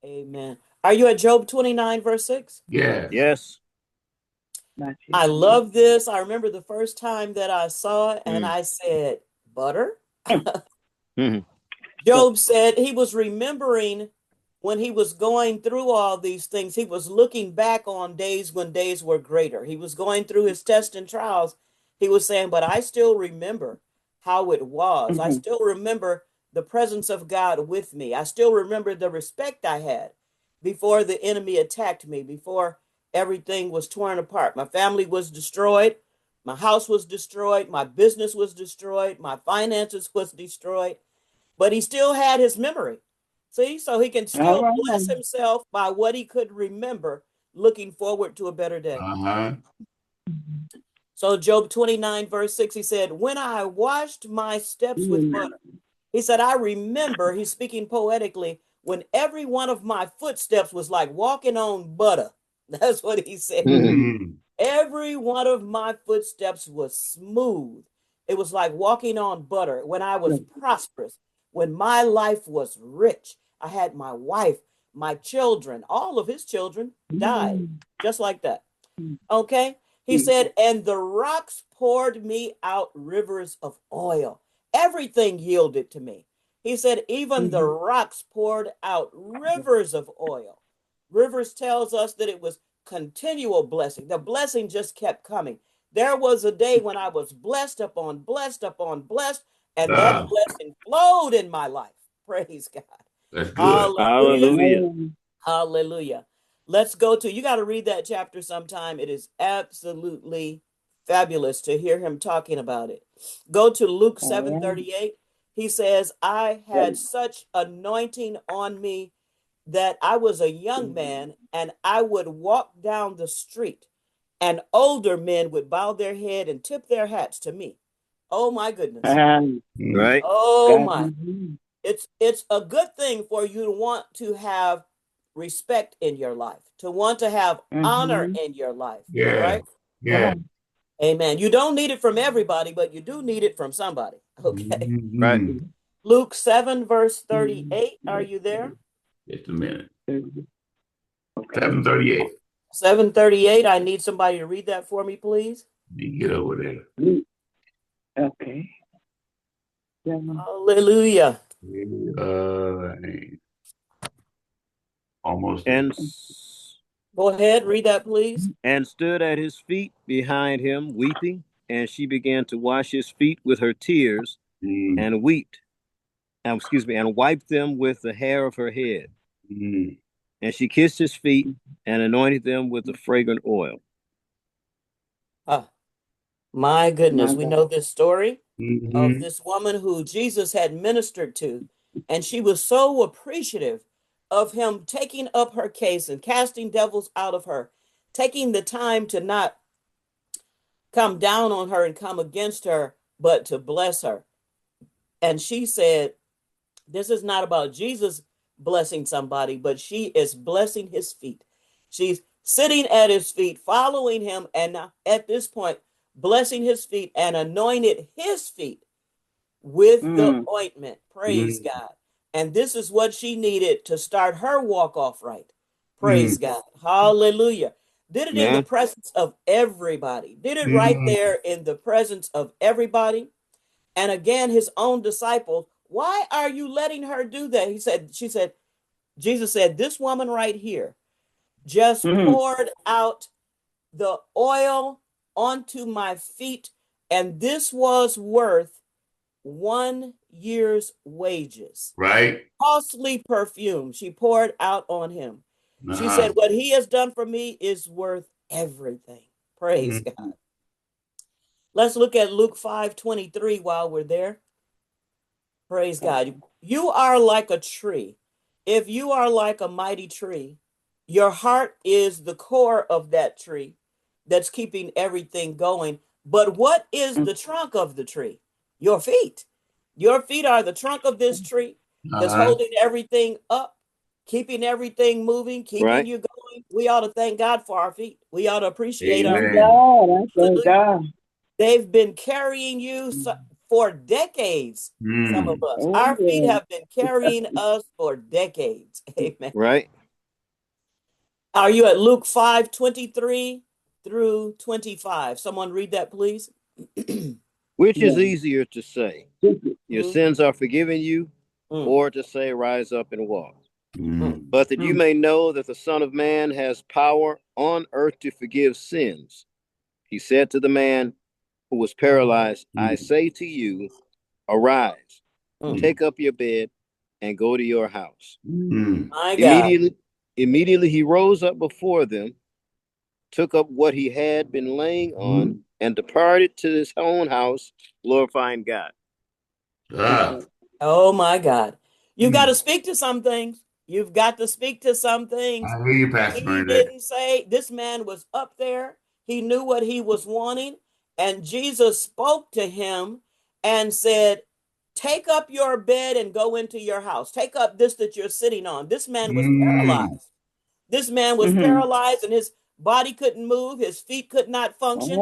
Amen. Are you at Job 29, verse 6? Yes. Yes. I love this. I remember the first time that I saw it and I said, butter? Mhm. Job said he was remembering when he was going through all these things. He was looking back on days when days were greater. He was going through his tests and trials. He was saying, but I still remember how it was. I still remember the presence of God with me. I still remember the respect I had before the enemy attacked me, before everything was torn apart. My family was destroyed. My house was destroyed. My business was destroyed. My finances was destroyed, but he still had his memory. See, so he can still bless himself by what he could remember, looking forward to a better day. Uh-huh. So Job 29, verse 6, he said, when I washed my steps with butter, he said, I remember, he's speaking poetically, when every one of my footsteps was like walking on butter. That's what he said. Mm-hmm. Every one of my footsteps was smooth. It was like walking on butter. When I was prosperous, when my life was rich, I had my wife, my children, all of his children died just like that. Okay. He said, and the rocks poured me out rivers of oil. Everything yielded to me. He said, even the rocks poured out rivers of oil. Rivers tells us that it was continual blessing. The blessing just kept coming. There was a day when I was blessed upon blessed upon blessed, and that Ah, blessing flowed in my life. Praise God. that's good. Hallelujah. Hallelujah. Hallelujah. Let's go to, you got to read that chapter sometime. It is absolutely fabulous to hear him talking about it. Go to Luke 7:38. He says, I had such anointing on me that I was a young man and I would walk down the street and older men would bow their head and tip their hats to me. Oh my goodness. Mm. Right. Oh my. It's a good thing for you to want to have respect in your life, to want to have honor in your life, Yeah. right? Yeah. Amen. You don't need it from everybody, but you do need it from somebody. Okay. Right. Mm-hmm. Luke 7, verse 38. Are you there? Just a minute. 7:38. 7:38. I need somebody to read that for me, please. Let me get over there. Hallelujah. Uh, almost there. And Go ahead, read that, please. and stood at his feet behind him, weeping. And she began to wash his feet with her tears, Mm. and wept, and wiped them with the hair of her head. Mm. And she kissed his feet and anointed them with the fragrant oil. Ah, my goodness, we know this story of Mm-hmm. this woman who Jesus had ministered to, and she was so appreciative of him taking up her case and casting devils out of her, taking the time to not come down on her and come against her, but to bless her. And she said, this is not about Jesus blessing somebody, but she is blessing his feet. She's sitting at his feet, following him, and now at this point, blessing his feet and anointed his feet with the ointment. Praise Mm. God. And this is what she needed to start her walk off right. Praise Mm. God. Hallelujah. Did it in the Man. presence of everybody. Did it right Mm. there in the presence of everybody. And again, his own disciples, why are you letting her do that? She said, Jesus said, this woman right here just poured out the oil onto my feet, and this was worth 1 year's wages. Right. Costly perfume she poured out on him. She Uh-huh. said, what he has done for me is worth everything. Praise Mm. God. Let's look at Luke 5:23 while we're there. Praise God. You are like a tree. If you are like a mighty tree, your heart is the core of that tree that's keeping everything going. But what is the trunk of the tree? Your feet. Your feet are the trunk of this tree that's Uh-huh. holding everything up, keeping everything moving, keeping Right. you going. We ought to thank God for our feet. We ought to appreciate our feet. Amen. Hallelujah. They've been carrying you for decades. Some of us, our feet have been carrying us for decades. Amen. Right. Are you at Luke 5:23 through 25? Someone read that, please. Which is easier to say, your Mm, sins are forgiven you, mm, or to say, rise up and walk? mm. But that you may know that the Son of Man has power on earth to forgive sins. He said to the man who was paralyzed, I say to you, arise, take up your bed, and go to your house. My God. Immediately he rose up before them, took up what he had been laying on, and departed to his own house, glorifying God. Oh my God. You've got to speak to some things. You've got to speak to some things. I hear you, Pastor He Bernadette. didn't say this man was up there. He knew what he was wanting. And Jesus spoke to him and said, take up your bed and go into your house. Take up this that you're sitting on. This man was paralyzed. This man was paralyzed and his body couldn't move. His feet could not function.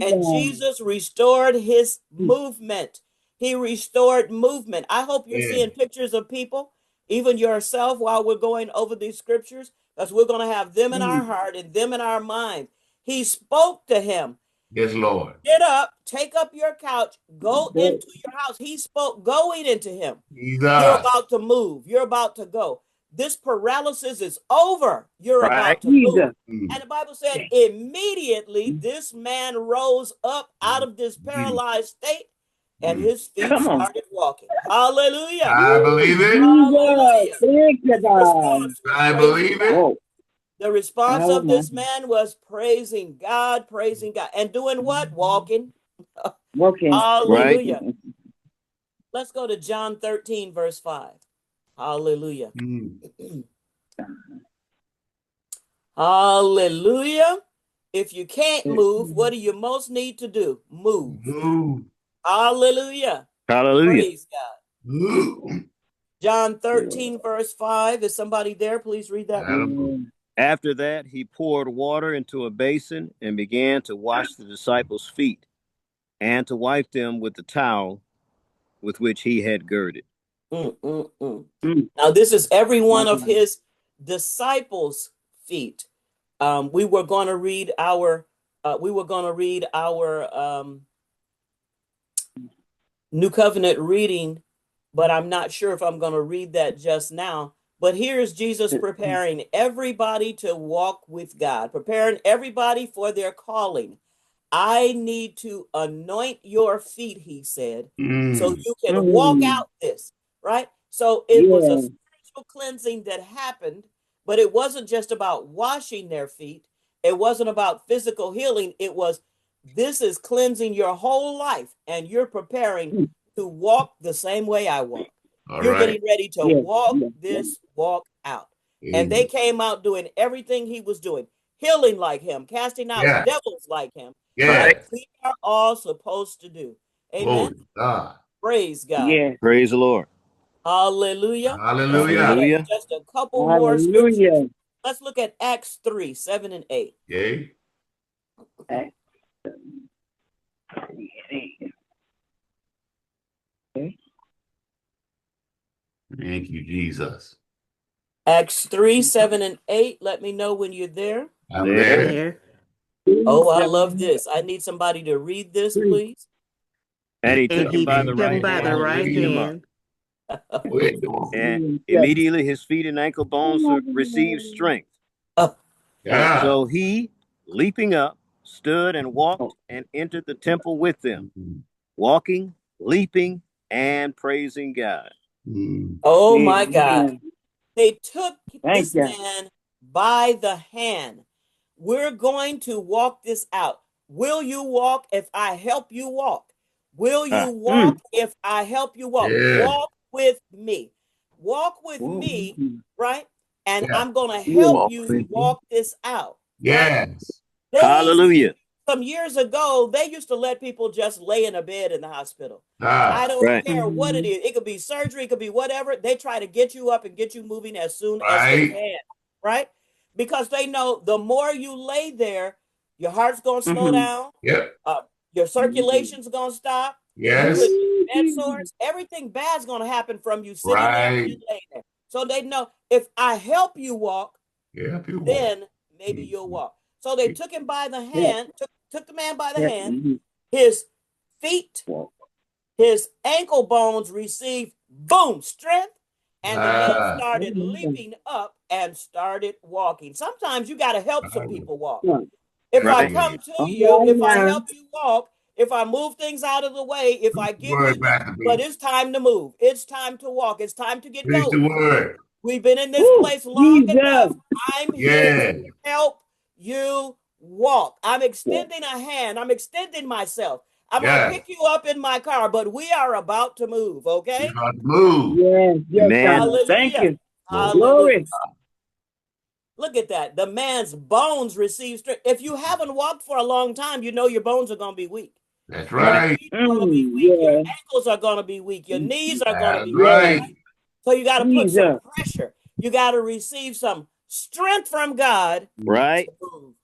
And Jesus restored his movement. He restored movement. I hope you're Yeah. seeing pictures of people, even yourself, while we're going over these scriptures, because we're going to have them in our heart and them in our mind. He spoke to him. Yes, Lord. Get up, take up your couch, go into your house. He spoke going into him. You're Jesus. about to move. You're about to go. This paralysis is over. You're about to move. And the Bible said immediately this man rose up out of this paralyzed state and his feet started walking. Hallelujah. I believe it. Hallelujah. His response was I praising believe God. it. The response of this man was praising God, and doing what? Walking. Right. Hallelujah. Let's go to John 13, verse 5. Hallelujah. Hallelujah. If you can't move, what do you most need to do? Move. Hallelujah. Hallelujah. Praise God. John 13, verse 5. Is somebody there? Please read that one. After that, he poured water into a basin and began to wash the disciples' feet and to wipe them with the towel with which he had girded. Now, this is every one of his disciples' feet. We were going to read our New Covenant reading, but I'm not sure if I'm going to read that just now. But here's Jesus preparing everybody to walk with God, preparing everybody for their calling. I need to anoint your feet, he said, so you can walk out this, right? So it was a spiritual cleansing that happened, but it wasn't just about washing their feet. It wasn't about physical healing. It was, this is cleansing your whole life, and you're preparing to walk the same way I walk. You're getting ready to walk this walk out. And they came out doing everything he was doing, healing like him, casting out devils like him. Like we are all supposed to do. Amen. God. Praise God. Praise the Lord. Hallelujah. Let's look at Hallelujah. just a couple more scriptures. Let's look at Acts 3, 7 and 8. Okay. Thank you, Jesus. Acts 3, 7 and 8. Let me know when you're there. I'm there. Oh, I love this. I need somebody to read this, please. And he took him by the right by the hand and right lifted him up. hand. And immediately his feet and ankle bones received strength. Yeah. So he, leaping up, stood and walked and entered the temple with them, walking, leaping, and praising God. Oh my God. They took this man by the hand. We're going to walk this out. Will you walk if I help you walk? Will you walk if I help you walk? Yeah. Walk with me. Walk with me, right? And Yeah. I'm going to help you walk this out. Right? Yes. Hallelujah. Some years ago, they used to let people just lay in a bed in the hospital. Ah. I don't care what it is. It could be surgery, it could be whatever. They try to get you up and get you moving as soon as they can, right? Because they know the more you lay there, your heart's going to slow down. Yep. Your circulation's going to stop. Yes. with bed sores. Everything bad's going to happen from you sitting there and Right. laying there. So they know if I help you walk, Yeah, people. then maybe you'll walk. So they took him by the Yeah. hand, took the man by the Yeah. hand. His feet, his ankle bones received, boom, strength. And the man Ah, started leaping up and started walking. Sometimes you got to help some people walk. If I Right. come to All you, right if I now. help you walk, if I move things out of the way, if I give you word, this, Master but B. it's time to move. It's time to walk. It's time to get Preach the going. word. We've been in this Woo, place long Jesus. enough. I'm here Yeah. to help you walk. I'm extending a hand. I'm extending myself. I'm going to Yes. pick you up in my car, but we are about to move, We okay? got to move. Yes, yes, Amen. God. Thank Hallelujah. you. Hallelujah. Glory. Look at that. The man's bones receive strength. If you haven't walked for a long time, you know your bones are going to be weak. That's Your right. feet are going to be weak. Your Yeah. ankles are going to be weak. Your knees are going to That's be weak. Yeah. right. So you got to put some Jesus. pressure. You got to receive some strength from God Right. to move.